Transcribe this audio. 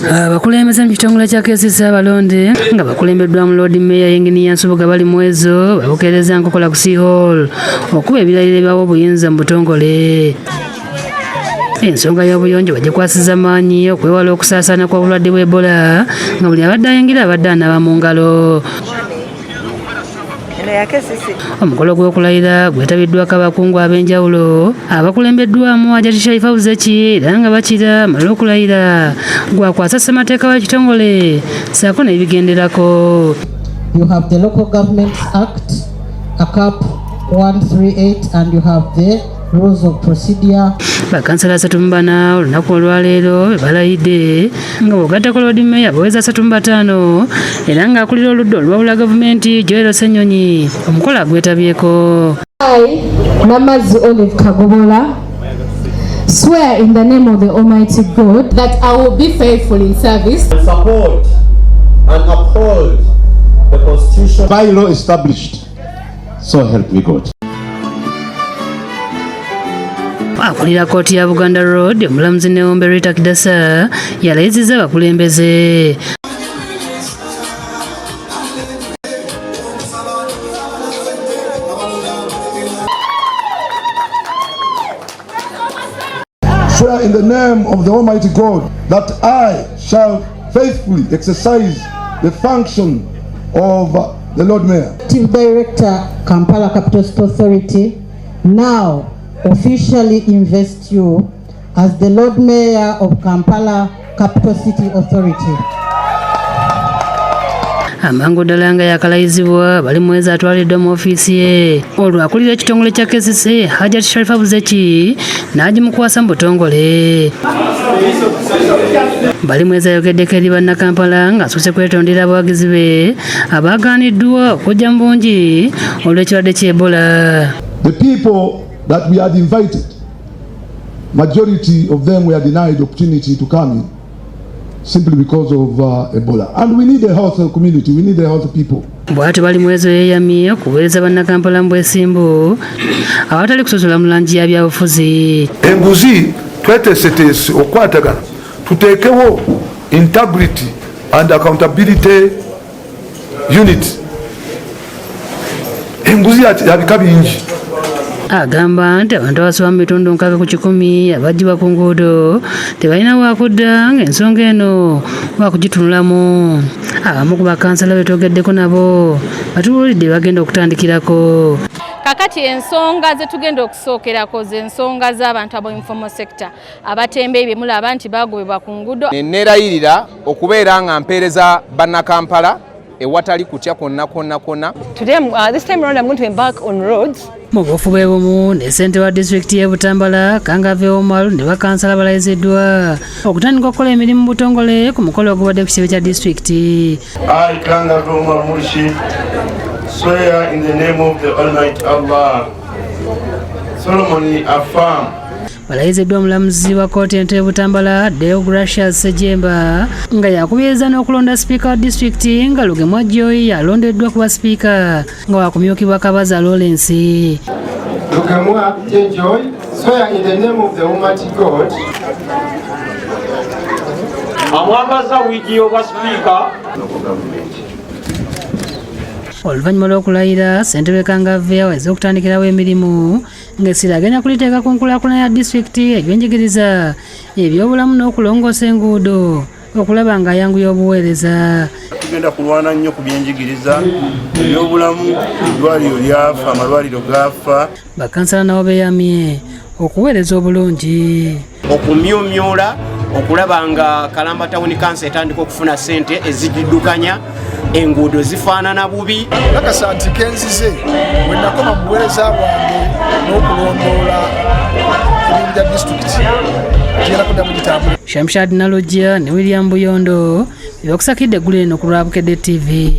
Abakulembeze mu kitongole kya KCC abalonde nga bakulembeddwa mu Lord Mayor Engineer Nsubuga bali mu ezo babukeereza nkokola ku City Hall okuba ebirayiro ebyawa obuyinza mu butongole. Ensonga y'obuyonjo bagikwasiza maanyi okwewala okusaasaana kw'obulwadde bwa Ebola nga buli abadde ayingira abadde anaaba mu ngalo. Omukolo gw'okulayira gwetabiddwako abakungu ab'enjawulo abakulembeddwamu Hajati Sharifa Buzeki era nga bakira amala okulayira gwakwasa ssemateeka w'ekitongole ssaako n'ebigenderako. You have the Local Government Act, ACAP 138, and you have the Rules of Procedure. Bakansala 34 olunaku olwaleero bebalayidde nga bw'ogattako Lord Mayor baweza 35 era ng'akulira oludda olwawula gavumenti Joel Ssenyonyi omukolo agwetabyeko. I, Namazi Olive Kagobola, swear in the name of the Almighty God that I will be faithful in service and support and uphold the Constitution by law established. So help me God. Akulira kooti ya Buganda Road omulamuzi Neombe Rita Kidasa yalayizizza abakulembeze. Swear in the name of the Almighty God that I shall faithfully exercise the function of the Lord Mayor. Chief Director, Kampala Capital City Authority, now officially invest you as the Lord Mayor of Kampala Capital City Authority. Amangu ddala nga yakalayizibwa bali mwezi atwaliddwa mu ofiisi ye olwo akulira ekitongole kya KCC Hajati Sharifa Buzeki n'agimukwasa mu butongole. Bali mwezi ayogeddeko eri bannakampala ng'asuuse kwetondera abawagizi be abaagaaniddwa okujja mu bungi olw'ekirwadde ky'Ebola. The people that we had invited, majority of them were denied opportunity to come in simply because of Ebola. And we need a healthy community, we need a healthy people. Bw'atyo bali mwezo yeeyamye okuweereza bannakampala mu bwesimbu awatali kusosola mu langi ya byabufuzi. Enguzi tweteeseteese okwatagana tuteekewo integrity and accountability unit. Enguzi yabika bingi. Agamba nti abantu abasoba mu bitundu 6 ku 100 abaggyibwa ku nguudo tebalina waakudda ng'ensonga eno waakugitunulamu. Abamu ku bakansala betwogeddeko nabo batubuulidde bagenda okutandikirako. Kakati ensonga zetugenda okusookerako z'ensonga z'abantu ab'informal sector abatembeeyi bye mulaba nti baagobebwa ku nguudo. Neerayirira okubeera nga mpeereza bannakampala ewatali kutya konna. Today, this time around, I'm going to embark on roads. Mu bufube bumu ne ssente wa disitulikiti y'e Butambala Kangave Omar ne bakansala balayiziddwa okutandika okukola emirimu mu butongole ku mukolo ogubadde ku kitebe kya disitulikiti. I, Kangave Omar Murshi, swear in the name of the Almighty Allah, solemnly affirm. Balayiziddwa omulamuzi wa kkooti ento y'e Butambala Deogracious Ssejjemba nga yakubiriza n'okulonda sipiika wa disitulikiti nga Lugemwa Joy alondeddwa kuba sipiika nga waakumyukibwa Kabaza Lawrence. Lugemwa Joy, swear in the name of the Almighty God. amwambaza wiigi obwa sipiika. Oluvannyuma lw'okulayira ssentebe Kangave aweze okutandikirawo emirimu ng'essira agenda kuliteeka ku nkulaakulana ya disitulikiti ebyenjigiriza ebyobulamu n'okulongoosa enguudo okulaba ng'ayanguya obuweereza. Tugenda kulwana nnyo ku byenjigiriza ebyobulamu, eddwaliro lyafa, amalwaliro gaafa. Bakansala nabo beeyamye okuweereza obulungi. Okumyumyula okulaba nga Kalamba Town Council etandika okufuna ssente ezigiddukanya enguudo zifaanana bubi. Nakasa nti kenzize bwe nakoma mu buweereza bwange n'okulondoola ebintu bya disitulikiti genda kuddamu gitambula. Shamshad Nalojja ne William Buyondo byokusakidde eggulu eno ku Lwabukedde TV.